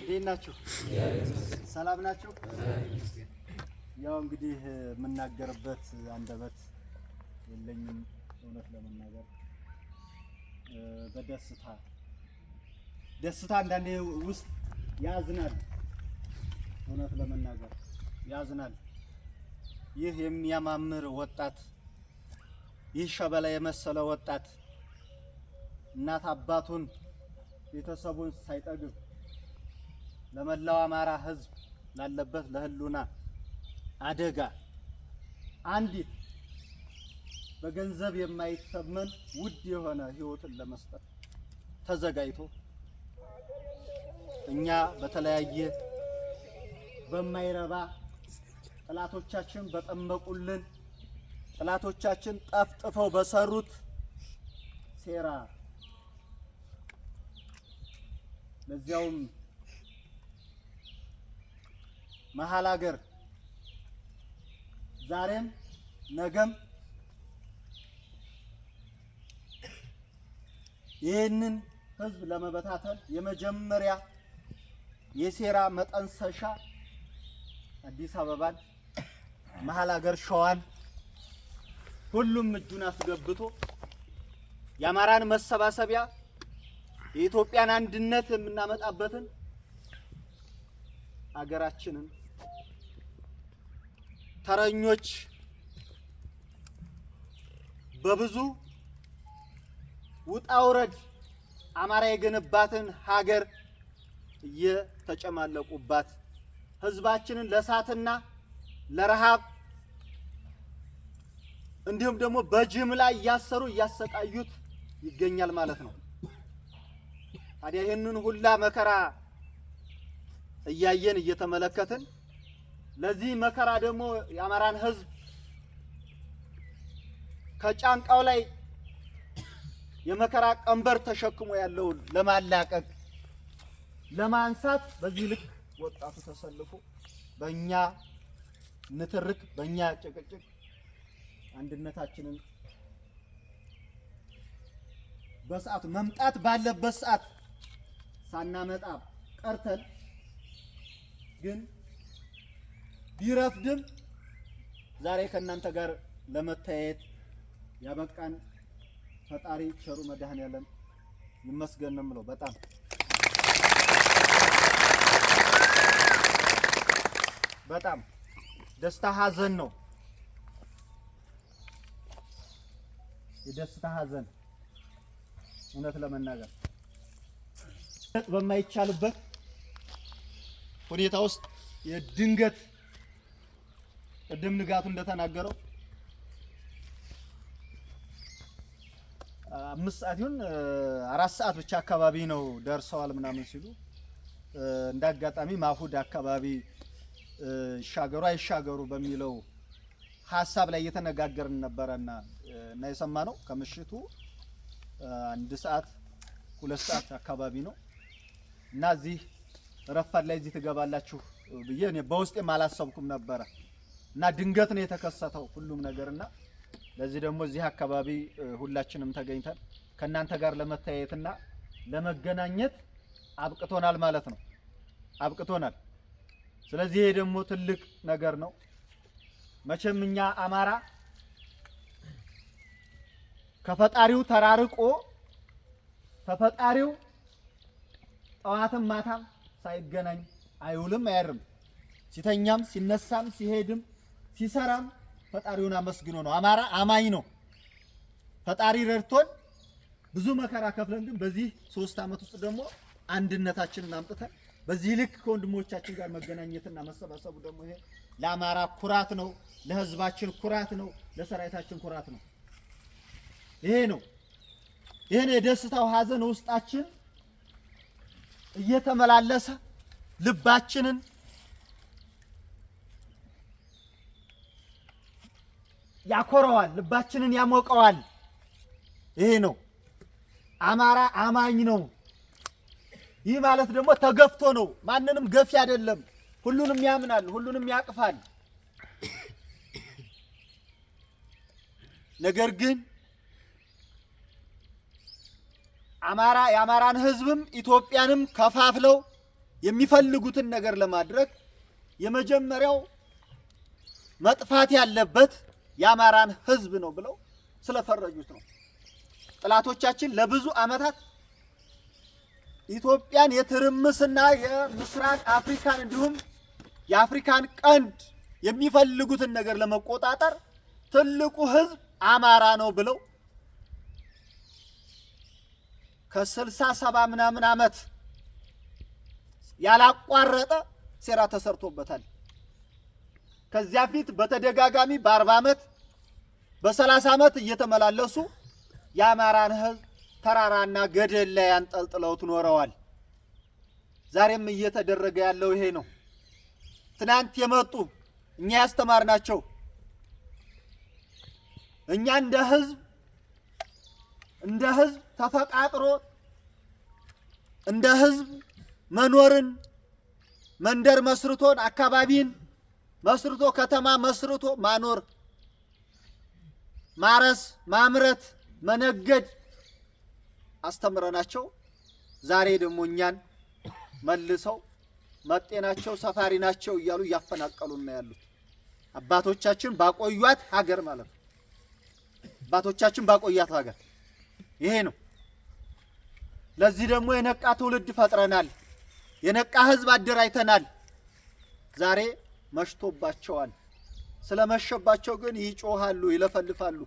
እንዴት ናችሁ? ሰላም ናችሁ? ያው እንግዲህ የምናገርበት አንደበት የለኝም እውነት ለመናገር ደስታ አንዳንዴ ውስጥ ያዝናል። እውነት ለመናገር ያዝናል። ይህ የሚያማምር ወጣት ይህ ሸበላ የመሰለ ወጣት እናት አባቱን ቤተሰቡን ሳይጠግብ ለመላው አማራ ሕዝብ ላለበት ለህሉና አደጋ አንዲት በገንዘብ የማይተመን ውድ የሆነ ህይወትን ለመስጠት ተዘጋጅቶ እኛ በተለያየ በማይረባ ጥላቶቻችን በጠመቁልን ጥላቶቻችን ጠፍጥፈው በሰሩት ሴራ ለዚያውም መሀል ሀገር ዛሬም ነገም ይህንን ህዝብ ለመበታተን የመጀመሪያ የሴራ መጠንሰሻ አዲስ አበባን መሀል ሀገር ሸዋን ሁሉም እጁን አስገብቶ የአማራን መሰባሰቢያ የኢትዮጵያን አንድነት የምናመጣበትን አገራችንን ተረኞች በብዙ ውጣውረድ አማራ የገነባትን ሀገር እየተጨማለቁባት ህዝባችንን ለሳትና ለረሃብ እንዲሁም ደግሞ በጅምላ እያሰሩ እያሰቃዩት ይገኛል ማለት ነው። ታዲያ ይህንን ሁላ መከራ እያየን እየተመለከትን ለዚህ መከራ ደግሞ የአማራን ህዝብ ከጫንቃው ላይ የመከራ ቀንበር ተሸክሞ ያለውን ለማላቀቅ ለማንሳት በዚህ ልክ ወጣቱ ተሰልፎ በእኛ ንትርክ በእኛ ጭቅጭቅ አንድነታችንን በሰዓት መምጣት ባለበት ሰዓት ሳናመጣ ቀርተን ግን ቢረፍድም ዛሬ ከእናንተ ጋር ለመታየት ያበቃን ፈጣሪ ቸሩ መድኃኔዓለም ይመስገን ነው የምለው። በጣም ደስታ ሀዘን ነው። የደስታ ሀዘን እውነት ለመናገር በማይቻልበት ሁኔታ ውስጥ የድንገት ቅድም ንጋቱ እንደተናገረው 5 ሰዓት ይሁን 4 ሰዓት ብቻ አካባቢ ነው ደርሰዋል ምናምን ሲሉ እንዳጋጣሚ ማፉድ አካባቢ ይሻገሩ አይሻገሩ በሚለው ሐሳብ ላይ እየተነጋገርን ነበርና እና የሰማነው ከምሽቱ 1 ሰዓት 2 ሰዓት አካባቢ ነው እና እዚህ ረፋድ ላይ እዚህ ትገባላችሁ ብዬ እኔ በውስጤም አላሰብኩም ነበር እና ድንገት ነው የተከሰተው ሁሉም ነገርና ለዚህ ደግሞ እዚህ አካባቢ ሁላችንም ተገኝተን ከናንተ ጋር ለመታየትና ለመገናኘት አብቅቶናል ማለት ነው። አብቅቶናል። ስለዚህ ይሄ ደግሞ ትልቅ ነገር ነው። መቼም እኛ አማራ ከፈጣሪው ተራርቆ ተፈጣሪው ጠዋትም ማታም ሳይገናኝ አይውልም አያርም። ሲተኛም ሲነሳም ሲሄድም ሲሰራም ፈጣሪውን አመስግኖ ነው። አማራ አማኝ ነው። ፈጣሪ ረድቶን ብዙ መከራ ከፍለን ግን በዚህ 3 ዓመት ውስጥ ደግሞ አንድነታችንን አምጥተን በዚህ ልክ ከወንድሞቻችን ጋር መገናኘትና መሰባሰቡ ደግሞ ይሄ ለአማራ ኩራት ነው፣ ለህዝባችን ኩራት ነው፣ ለሰራዊታችን ኩራት ነው። ይሄ ነው የደስታው ሀዘን ውስጣችን እየተመላለሰ ልባችንን ያኮረዋል፣ ልባችንን ያሞቀዋል። ይሄ ነው አማራ አማኝ ነው። ይህ ማለት ደግሞ ተገፍቶ ነው። ማንንም ገፊ አይደለም። ሁሉንም ያምናል፣ ሁሉንም ያቅፋል። ነገር ግን አማራ የአማራን ህዝብም ኢትዮጵያንም ከፋፍለው የሚፈልጉትን ነገር ለማድረግ የመጀመሪያው መጥፋት ያለበት የአማራን ህዝብ ነው ብለው ስለፈረጁት ነው። ጥላቶቻችን ለብዙ ዓመታት ኢትዮጵያን የትርምስና የምስራቅ አፍሪካን እንዲሁም የአፍሪካን ቀንድ የሚፈልጉትን ነገር ለመቆጣጠር ትልቁ ህዝብ አማራ ነው ብለው ከ60-70 ምናምን ዓመት ያላቋረጠ ሴራ ተሰርቶበታል። ከዚያ ፊት በተደጋጋሚ በ40 ዓመት በ30 ዓመት እየተመላለሱ የአማራን ህዝብ ተራራና ገደል ላይ አንጠልጥለውት ኖረዋል። ዛሬም እየተደረገ ያለው ይሄ ነው። ትናንት የመጡ እኛ ያስተማርናቸው እኛ እንደ ህዝብ ተፈቃቅሮ እንደ ህዝብ መኖርን መንደር መስርቶን አካባቢን መስርቶ ከተማ መስርቶ ማኖር ማረስ ማምረት መነገድ አስተምረናቸው ዛሬ ደግሞ እኛን መልሰው መጤናቸው ሰፋሪ ናቸው እያሉ እያፈናቀሉና ያሉት አባቶቻችን ባቆዩት ሀገር ማለት ነው። አባቶቻችን ባቆዩት ሀገር ይሄ ነው። ለዚህ ደግሞ የነቃ ትውልድ ፈጥረናል። የነቃ ህዝብ አደራጅተናል። ዛሬ መሽቶባቸዋል። ስለመሸባቸው ግን ይጮሃሉ፣ ይለፈልፋሉ።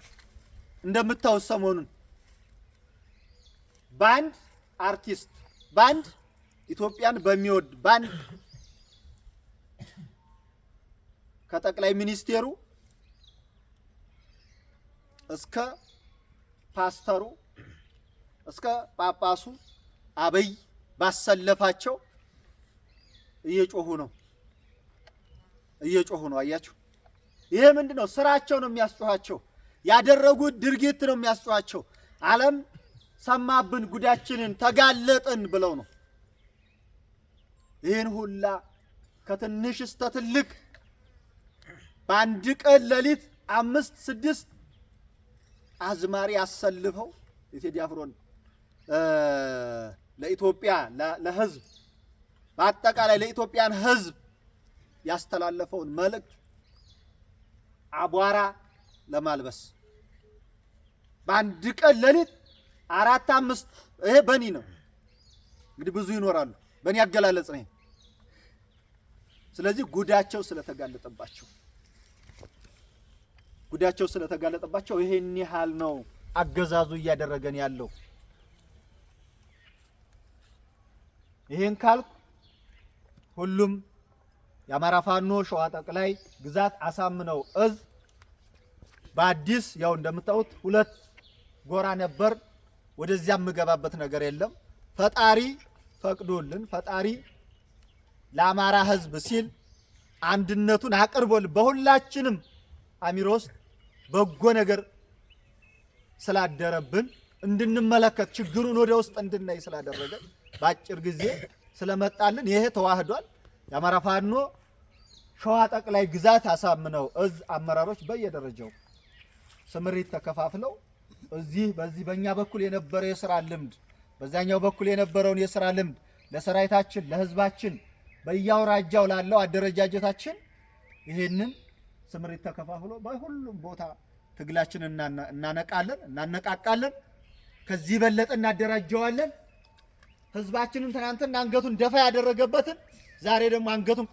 እንደምታውስ ሰሞኑን ባንድ አርቲስት ባንድ ኢትዮጵያን በሚወድ ባንድ ከጠቅላይ ሚኒስቴሩ እስከ ፓስተሩ እስከ ጳጳሱ አብይ ባሰለፋቸው እየጮሁ ነው። አያችሁ፣ ይሄ ምንድነው? ስራቸው ነው የሚያስጮሃቸው። ያደረጉት ድርጊት ነው የሚያስጮሃቸው። ዓለም ሰማብን፣ ጉዳችንን ተጋለጥን ብለው ነው። ይህን ሁላ ከትንሽ እስከ ትልቅ በአንድ ቀን ሌሊት 5-6 አዝማሪ አሰልፈው የቴዲ አፍሮን ለኢትዮጵያ ለህዝብ በአጠቃላይ ለኢትዮጵያን ህዝብ ያስተላለፈውን መልእክት አቧራ ለማልበስ በአንድ ቀን ሌሊት 4-5 ይሄ በኒ ነው እንግዲህ ብዙ ይኖራሉ በኒ ያገላለጽ ነው። ስለዚህ ጉዳቸው ስለተጋለጠባቸው ይሄን ያህል ነው አገዛዙ እያደረገን ያለው። ይሄን ካልኩ ሁሉም የአማራ ፋኖ ሸዋ ጠቅላይ ግዛት አሳምነው እዝ በአዲስ ያው እንደምታዩት 2 ጎራ ነበር። ወደዚያ የምገባበት ነገር የለም። ፈጣሪ ፈቅዶልን ፈጣሪ ለአማራ ህዝብ ሲል አንድነቱን አቅርቦልን በሁላችንም አሚሮ ውስጥ በጎ ነገር ስላደረብን እንድንመለከት ችግሩን ወደ ውስጥ እንድናይ ስላደረገ በአጭር ጊዜ ስለመጣልን ይሄ ተዋህዷል። የአማራ ፋኖ ሸዋ ጠቅላይ ግዛት አሳምነው እዝ አመራሮች በየደረጃው ስምሪት ተከፋፍለው በዚህ በእኛ በኩል የነበረ የሥራ ልምድ በዛኛው በኩል የነበረውን የሥራ ልምድ ለሰራዊታችን ለህዝባችን በያውራጃው ላለው አደረጃጀታችን ይሄንን ስምሪት ተከፋፍሎ በሁሉም ቦታ ትግላችንን እናነቃቃለን። ከዚህ በለጠ እናደራጀዋለን። ህዝባችንን ትናንትና አንገቱን ደፋ ያደረገበትን ዛሬ ደግሞ አንገቱን